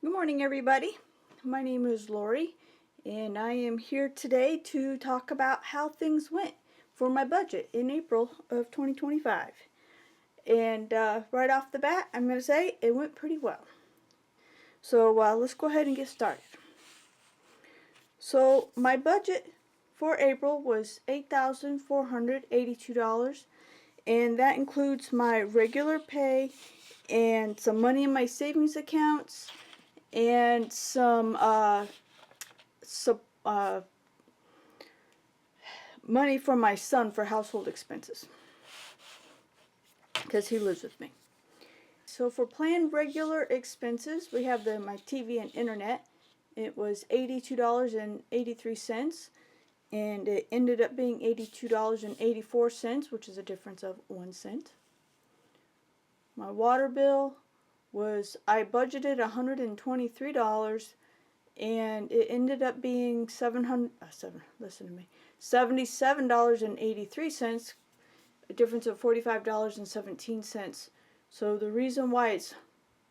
Good morning, everybody. My name is Lori, and I am here today to talk about how things went for my budget in April of 2025. And right off the bat, I'm going to say it went pretty well. So let's go ahead and get started. So my budget for April was $8,482, and that includes my regular pay and some money in my savings accounts and some money from my son for household expenses because he lives with me. So for planned regular expenses, we have my TV and internet. It was $82.83, and it ended up being $82.84, which is a difference of 1 cent. My water bill was, I budgeted $123, and it ended up being $77.83, a difference of $45.17. So the reason why it's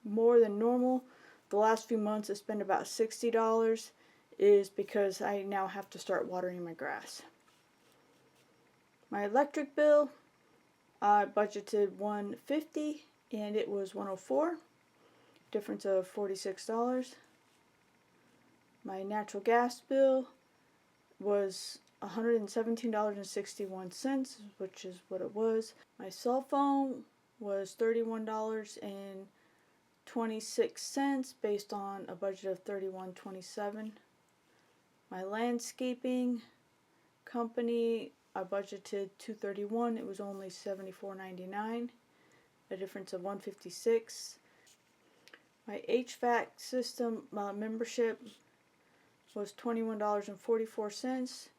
more than normal, the last few months it's been about $60, is because I now have to start watering my grass. My electric bill, I budgeted $150 and it was $104, difference of $46. My natural gas bill was $117.61, which is what it was. My cell phone was $31.26 based on a budget of $31.27. My landscaping company, I budgeted $231. It was only $74.99, a difference of $156. My HVAC system membership was $21.44.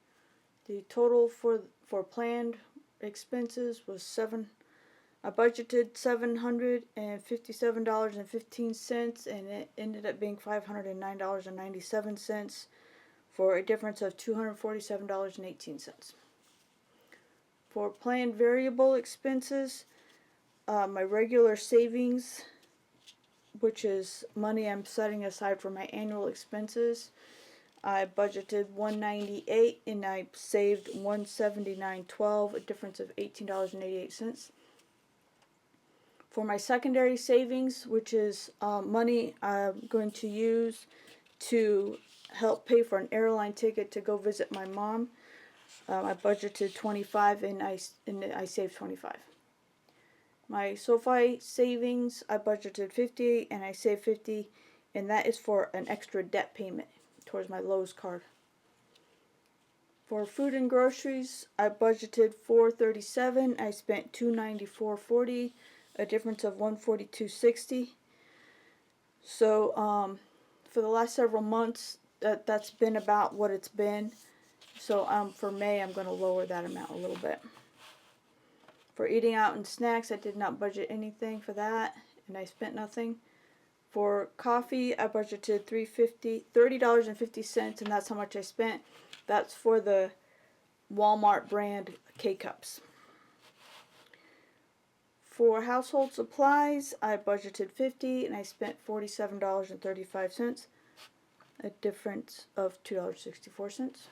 The total for planned expenses was I budgeted $757.15, and it ended up being $509.97 for a difference of $247.18. For planned variable expenses, my regular savings, which is money I'm setting aside for my annual expenses, I budgeted $198 and I saved $179.12, a difference of $18.88. For my secondary savings, which is money I'm going to use to help pay for an airline ticket to go visit my mom, I budgeted $25 and I saved $25. My SoFi savings, I budgeted $50 and I saved $50, and that is for an extra debt payment towards my Lowe's card. For food and groceries, I budgeted $437. I spent $294.40, a difference of $142.60. So for the last several months, that's been about what it's been. So for May, I'm going to lower that amount a little bit. For eating out and snacks, I did not budget anything for that, and I spent nothing. For coffee, I budgeted $30.50, and that's how much I spent. That's for the Walmart brand K-Cups. For household supplies, I budgeted $50 and I spent $47.35, a difference of $2.64.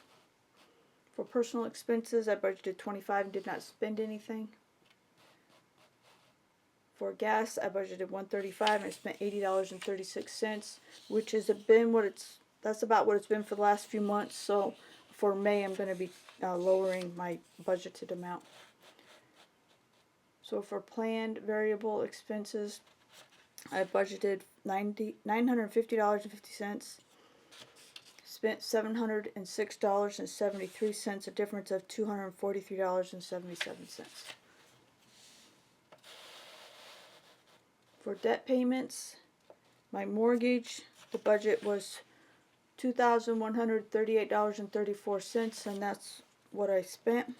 For personal expenses, I budgeted $25 and did not spend anything. For gas, I budgeted $135 and I spent $80.36, which has been that's about what it's been for the last few months. So for May, I'm going to be lowering my budgeted amount. So for planned variable expenses, I budgeted $950.50, spent $706.73, a difference of $243.77. For debt payments, my mortgage, the budget was $2,138.34, and that's what I spent.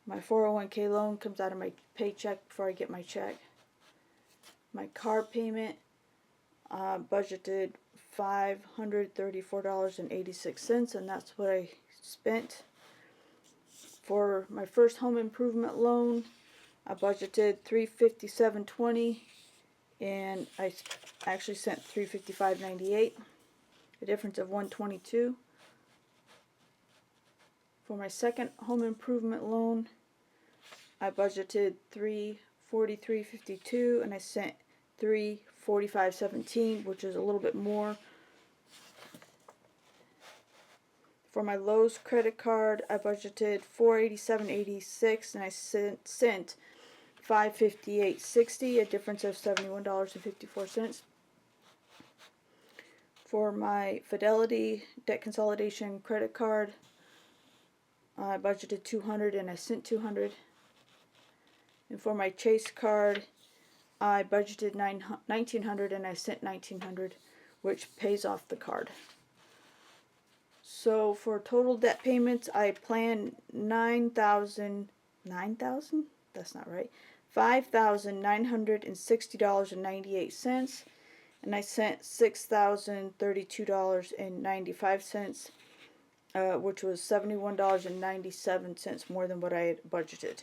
My 401k loan comes out of my paycheck before I get my check. My car payment, budgeted $534.86, and that's what I spent. For my first home improvement loan, I budgeted $357.20, and I actually sent $355.98, a difference of $122. For my second home improvement loan, I budgeted $343.52, and I sent $345.17, which is a little bit more. For my Lowe's credit card, I budgeted $487.86, and I sent $558.60, a difference of $71.54. For my Fidelity debt consolidation credit card, I budgeted $200 and I sent $200. And for my Chase card, I budgeted $1,900 and I sent $1,900, which pays off the card. So for total debt payments, I planned $9,000. That's not right. $5,960.98, and I sent $6,032.95, which was $71.97 more than what I had budgeted.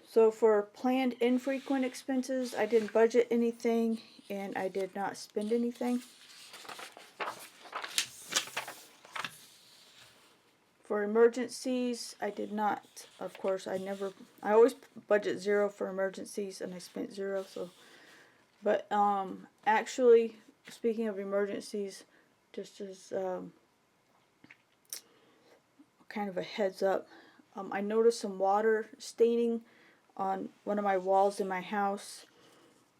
So for planned infrequent expenses, I didn't budget anything and I did not spend anything. For emergencies, I did not, of course, I always budget zero for emergencies, and I spent zero, so, but, actually, speaking of emergencies, just as, kind of a heads up, I noticed some water staining on one of my walls in my house,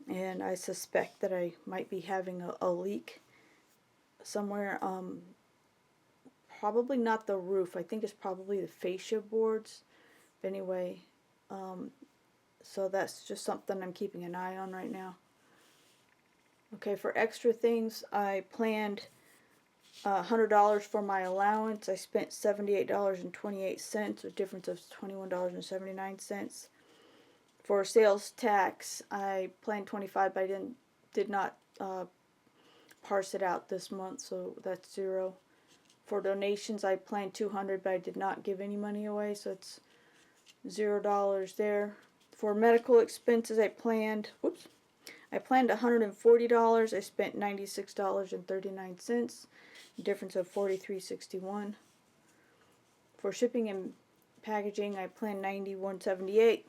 and I suspect that I might be having a leak somewhere. Probably not the roof. I think it's probably the fascia boards. But anyway, so that's just something I'm keeping an eye on right now. Okay, for extra things, I planned $100 for my allowance. I spent $78.28, a difference of $21.79. For sales tax, I planned $25, but I did not parse it out this month, so that's zero. For donations, I planned $200, but I did not give any money away, so it's $0 there. For medical expenses, I planned $140. I spent $96.39, a difference of $43.61. For shipping and packaging, I planned $91.78.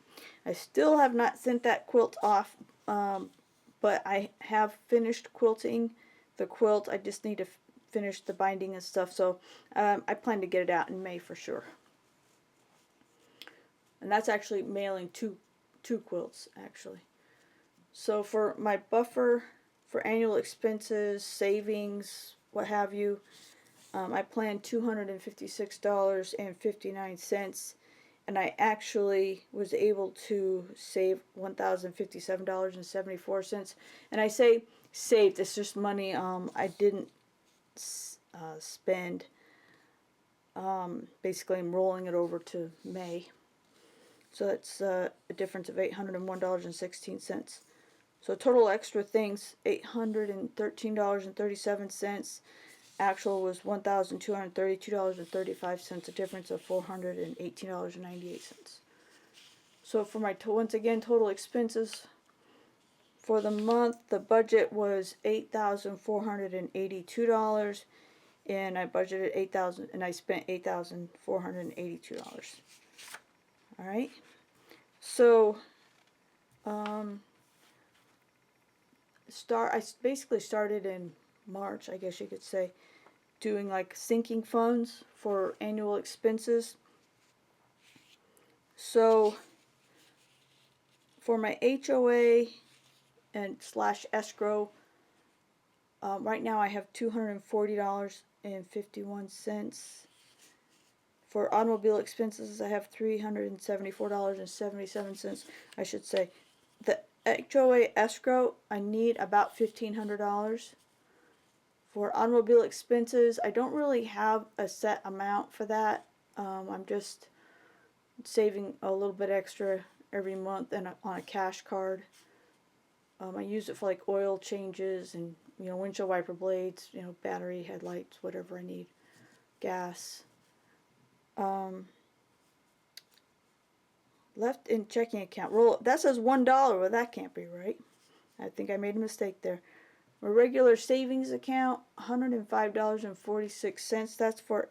I still have not sent that quilt off, but I have finished quilting the quilt. I just need to finish the binding and stuff, so I plan to get it out in May for sure. And that's actually mailing two quilts, actually. So for my buffer for annual expenses, savings, what have you, I planned $256.59, and I actually was able to save $1,057.74. And I say saved, it's just money I didn't spend. Basically, I'm rolling it over to May. So that's a difference of $801.16. So total extra things, $813.37. Actual was $1,232.35, a difference of $418.98. So for my, once again, total expenses for the month, the budget was $8,482, and I budgeted $8,000, and I spent $8,482. All right. So, I basically started in March, I guess you could say, doing like sinking funds for annual expenses. So, for my HOA and / escrow, right now I have $240.51. For automobile expenses, I have $374.77. I should say, the HOA escrow, I need about $1,500. For automobile expenses, I don't really have a set amount for that. I'm just saving a little bit extra every month and on a cash card. I use it for like oil changes and, you know, windshield wiper blades, you know, battery, headlights, whatever I need, gas. left in checking account. Roll. That says $1. Well, that can't be right. I think I made a mistake there. My regular savings account, $105.46. That's for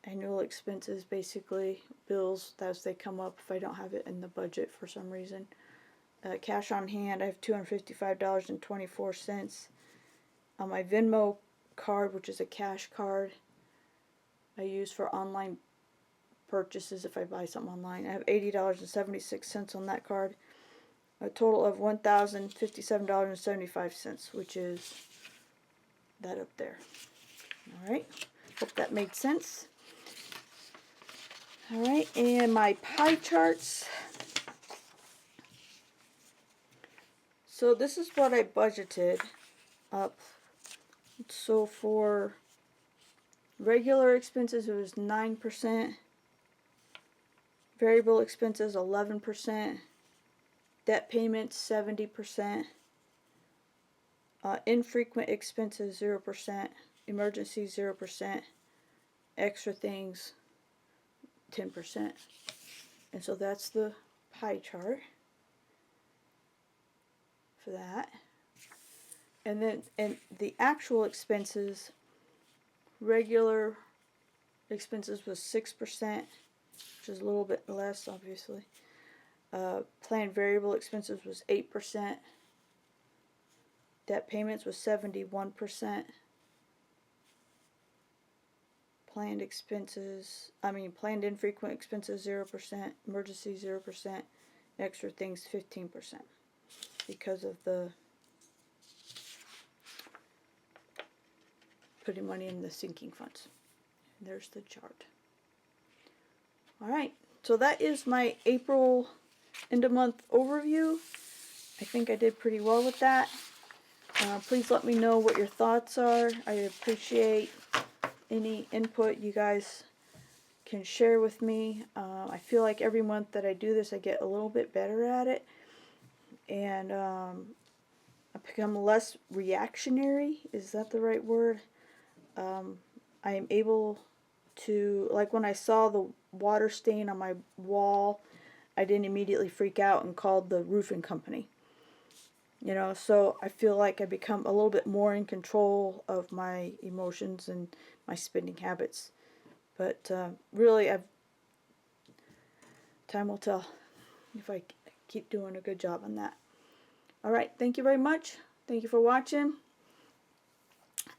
annual expenses, basically bills as they come up if I don't have it in the budget for some reason. Cash on hand, I have $255.24. On my Venmo card, which is a cash card I use for online purchases if I buy something online, I have $80.76 on that card. A total of $1,057.75, which is that up there. Alright, hope that made sense. Alright, and my pie charts. So this is what I budgeted up. So for regular expenses it was 9%, variable expenses 11%, debt payments 70%, infrequent expenses 0%, emergencies 0%, extra things 10%. And so that's the pie chart for that. And then the actual expenses, regular expenses was 6%, which is a little bit less obviously. Planned variable expenses was 8%. Debt payments was 71%. Planned infrequent expenses 0%, emergency 0%, extra things 15% because of the putting money in the sinking funds. And there's the chart. Alright, so that is my April end of month overview. I think I did pretty well with that. Please let me know what your thoughts are. I appreciate any input you guys can share with me. I feel like every month that I do this I get a little bit better at it, and I become less reactionary. Is that the right word? I am able to, like when I saw the water stain on my wall, I didn't immediately freak out and called the roofing company. You know, so I feel like I become a little bit more in control of my emotions and my spending habits. But really, time will tell if I keep doing a good job on that. Alright, thank you very much. Thank you for watching.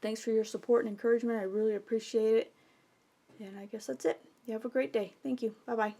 Thanks for your support and encouragement. I really appreciate it. And I guess that's it. You have a great day. Thank you. Bye-bye.